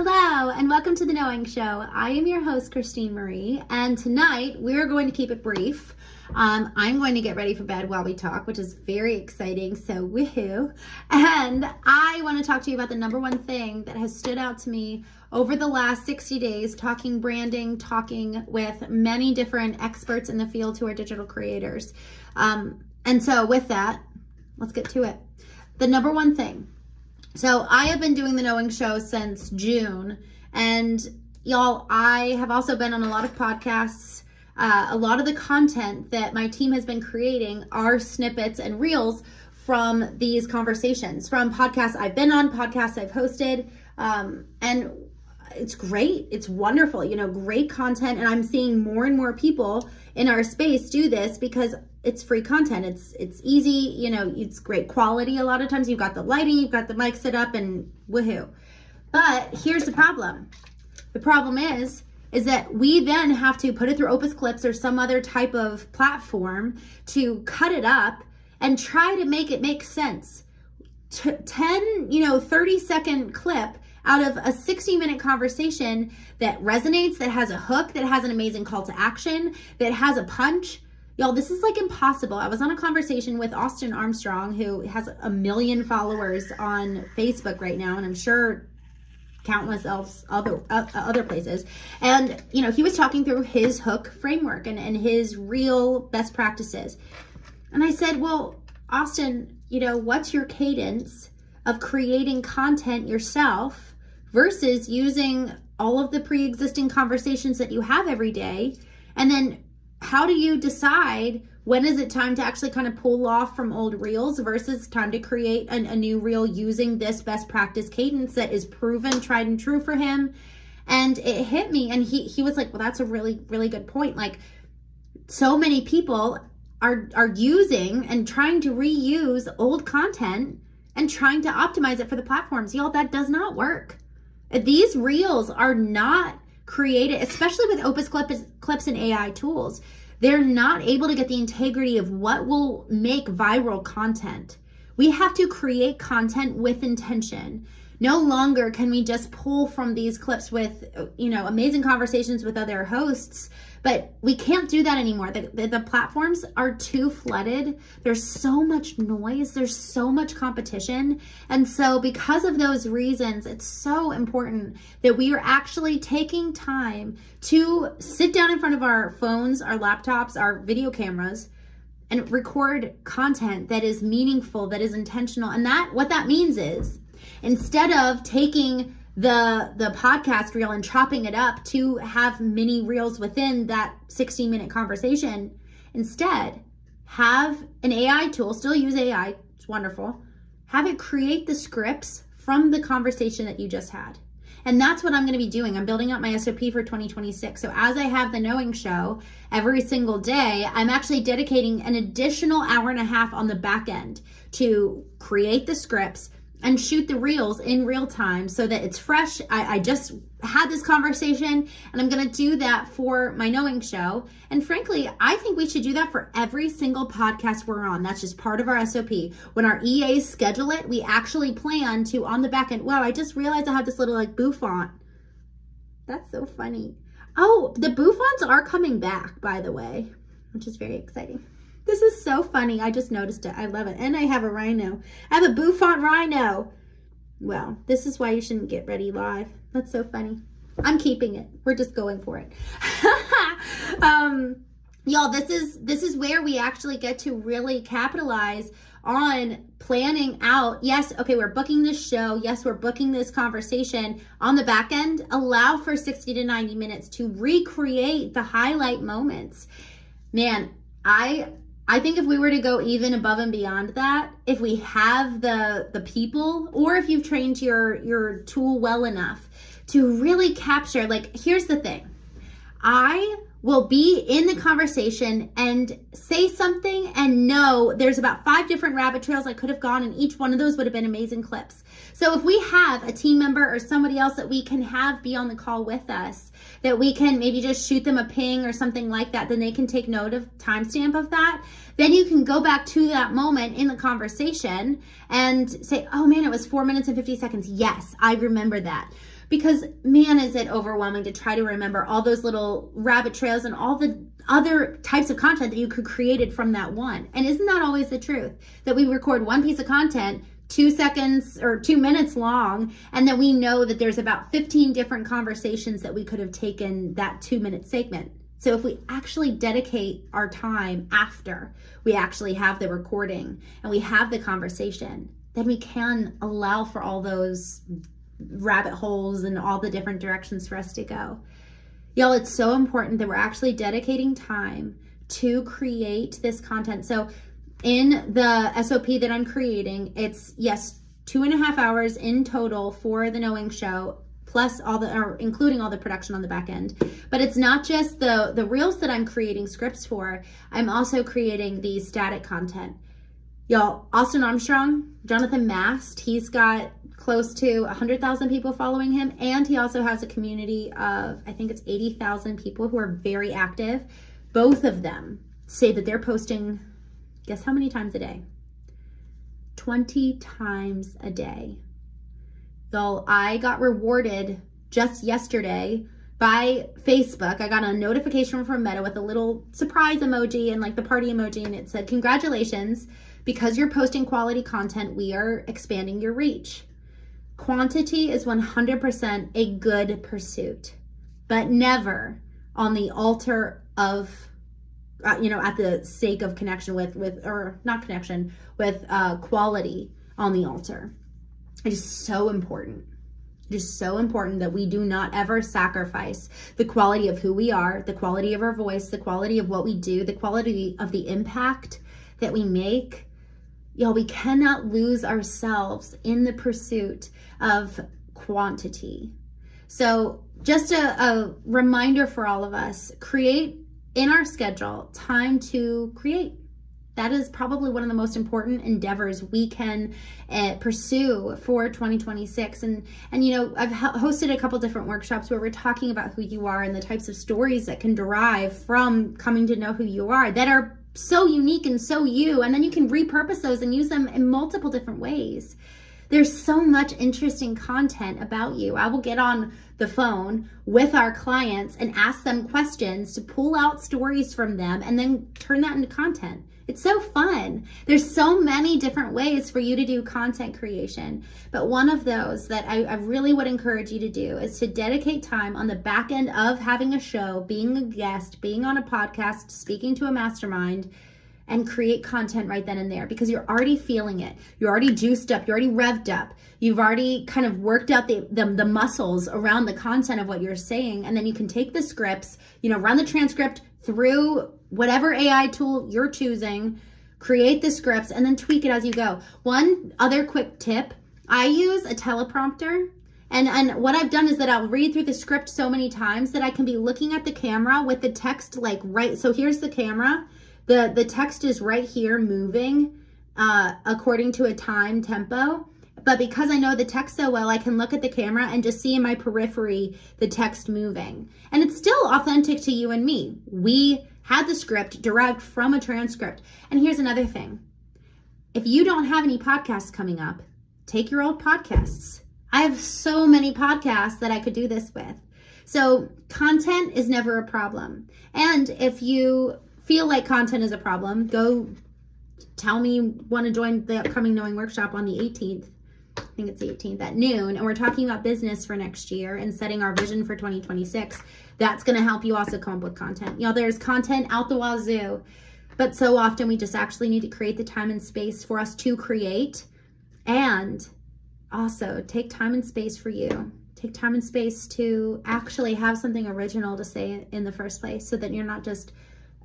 Hello, and welcome to the 𝐻𝐚𝐢𝐥𝐲. I am your host, Christene Marie, and tonight we're going to keep it brief. I'm going to get ready for bed while we talk, which is very exciting, so woohoo. And I want to talk to you about the number one thing that has stood out to me over the last 60 days, talking branding, talking with many different experts in the field who are digital creators. And so with that, let's get to it. The number one thing. So I have been doing the 𝐻𝐚𝐢𝐥𝐲 since June, and y'all, I have also been on a lot of podcasts. A lot of the content that my team has been creating are snippets and reels from these conversations, from podcasts I've been on, podcasts I've hosted, and it's great. It's wonderful, great content. And I'm seeing more and more people in our space do this because it's free content. It's easy, it's great quality. A lot of times you've got the lighting, you've got the mic set up, and woohoo. But here's the problem. The problem is that we then have to put it through Opus Clips or some other type of platform to cut it up and try to make it make sense. 10, 30-second clip out of a 60-minute conversation that resonates, that has a hook, that has an amazing call to action, that has a punch. Y'all, this is like impossible. I was on a conversation with Austin Armstrong, who has 1 million followers on Facebook right now, and I'm sure countless else other places. And, he was talking through his hook framework and his real best practices. And I said, well, Austin, what's your cadence of creating content yourself versus using all of the pre-existing conversations that you have every day? And then how do you decide when is it time to actually kind of pull off from old reels versus time to create a new reel using this best practice cadence that is proven, tried and true for him? And it hit me, and he was like, well, that's a really, really good point. Like, so many people are using and trying to reuse old content and trying to optimize it for the platforms. Y'all, that does not work. These reels are not created, especially with Opus Clips and AI tools. They're not able to get the integrity of what will make viral content. We have to create content with intention. No longer can we just pull from these clips with, amazing conversations with other hosts, but we can't do that anymore. The platforms are too flooded. There's so much noise. There's so much competition. And so because of those reasons, it's so important that we are actually taking time to sit down in front of our phones, our laptops, our video cameras, and record content that is meaningful, that is intentional. And what that means is, instead of taking the podcast reel and chopping it up to have mini reels within that 60-minute conversation, instead have an AI tool, still use AI, it's wonderful, have it create the scripts from the conversation that you just had. And that's what I'm going to be doing. I'm building out my SOP for 2026. So as I have the 𝐻𝐚𝐢𝐥𝐲 every single day, I'm actually dedicating an additional hour and a half on the back end to create the scripts and shoot the reels in real time so that it's fresh. I just had this conversation, and I'm going to do that for my 𝐻𝐚𝐢𝐥𝐲. And frankly, I think we should do that for every single podcast we're on. That's just part of our SOP. When our EAs schedule it, we actually plan to, on the back end, wow, I just realized I have this little boo font. That's so funny. Oh, the boo fonts are coming back, by the way, which is very exciting. This is so funny. I just noticed it. I love it. And I have a rhino. I have a boo font rhino. Well, this is why you shouldn't get ready live. That's so funny. I'm keeping it. We're just going for it. Y'all, this is where we actually get to really capitalize on planning out. Yes, okay, we're booking this show. Yes, we're booking this conversation. On the back end, allow for 60 to 90 minutes to recreate the highlight moments. Man, I think if we were to go even above and beyond that, if we have the people, or if you've trained your tool well enough to really capture, here's the thing. I will be in the conversation and say something and know there's about 5 different rabbit trails I could have gone, and each one of those would have been amazing clips. So if we have a team member or somebody else that we can have be on the call with us, that we can maybe just shoot them a ping or something like that, then they can take note of timestamp of that. Then you can go back to that moment in the conversation and say, oh man, it was 4 minutes and 50 seconds. Yes, I remember that. because man, is it overwhelming to try to remember all those little rabbit trails and all the other types of content that you could created from that one. And isn't that always the truth? That we record one piece of content 2 seconds or 2 minutes long, and then we know that there's about 15 different conversations that we could have taken that 2-minute segment. So if we actually dedicate our time after we actually have the recording and we have the conversation, then we can allow for all those rabbit holes and all the different directions for us to go. Y'all, it's so important that we're actually dedicating time to create this content. So in the SOP that I'm creating, it's, yes, 2.5 hours in total for the Knowing Show, plus all the, or including all the production on the back end. But it's not just the reels that I'm creating scripts for. I'm also creating the static content. Y'all, Austin Armstrong, Jonathan Mast, he's got close to 100,000 people following him, and he also has a community of, I think it's 80,000 people who are very active. Both of them say that they're posting, guess how many times a day? 20 times a day. So I got rewarded just yesterday by Facebook. I got a notification from Meta with a little surprise emoji and like the party emoji, and it said, "Congratulations, because you're posting quality content, we are expanding your reach." Quantity is 100% a good pursuit, but never on the altar of, at the sake of connection with quality on the altar. It is so important. It is so important that we do not ever sacrifice the quality of who we are, the quality of our voice, the quality of what we do, the quality of the impact that we make. Y'all, we cannot lose ourselves in the pursuit of quantity. So just a reminder for all of us, create in our schedule time to create. That is probably one of the most important endeavors we can pursue for 2026. And I've hosted a couple different workshops where we're talking about who you are and the types of stories that can derive from coming to know who you are that are so unique and so you, and then you can repurpose those and use them in multiple different ways. There's so much interesting content about you. I will get on the phone with our clients and ask them questions to pull out stories from them and then turn that into content. It's so fun. There's so many different ways for you to do content creation. But one of those that I really would encourage you to do is to dedicate time on the back end of having a show, being a guest, being on a podcast, speaking to a mastermind, and create content right then and there, because you're already feeling it. You're already juiced up. You're already revved up. You've already kind of worked out the muscles around the content of what you're saying. And then you can take the scripts, run the transcript through whatever AI tool you're choosing, create the scripts, and then tweak it as you go. One other quick tip, I use a teleprompter. And what I've done is that I'll read through the script so many times that I can be looking at the camera with the text like right. So here's the camera. The text is right here moving according to a time tempo. But because I know the text so well, I can look at the camera and just see in my periphery the text moving. And it's still authentic to you and me. We had the script derived from a transcript. And here's another thing. If you don't have any podcasts coming up, take your old podcasts. I have so many podcasts that I could do this with. So content is never a problem. And if you feel like content is a problem, go tell me you want to join the upcoming Knowing Workshop on the 18th. I think it's the 18th at noon. And we're talking about business for next year and setting our vision for 2026. That's going to help you also come up with content. There's content out the wazoo, but so often we just actually need to create the time and space for us to create, and also take time and space for you. Take time and space to actually have something original to say in the first place, so that you're not just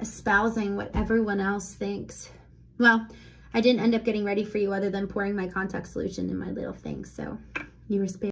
espousing what everyone else thinks. Well, I didn't end up getting ready for you other than pouring my contact solution in my little thing, so you were spared.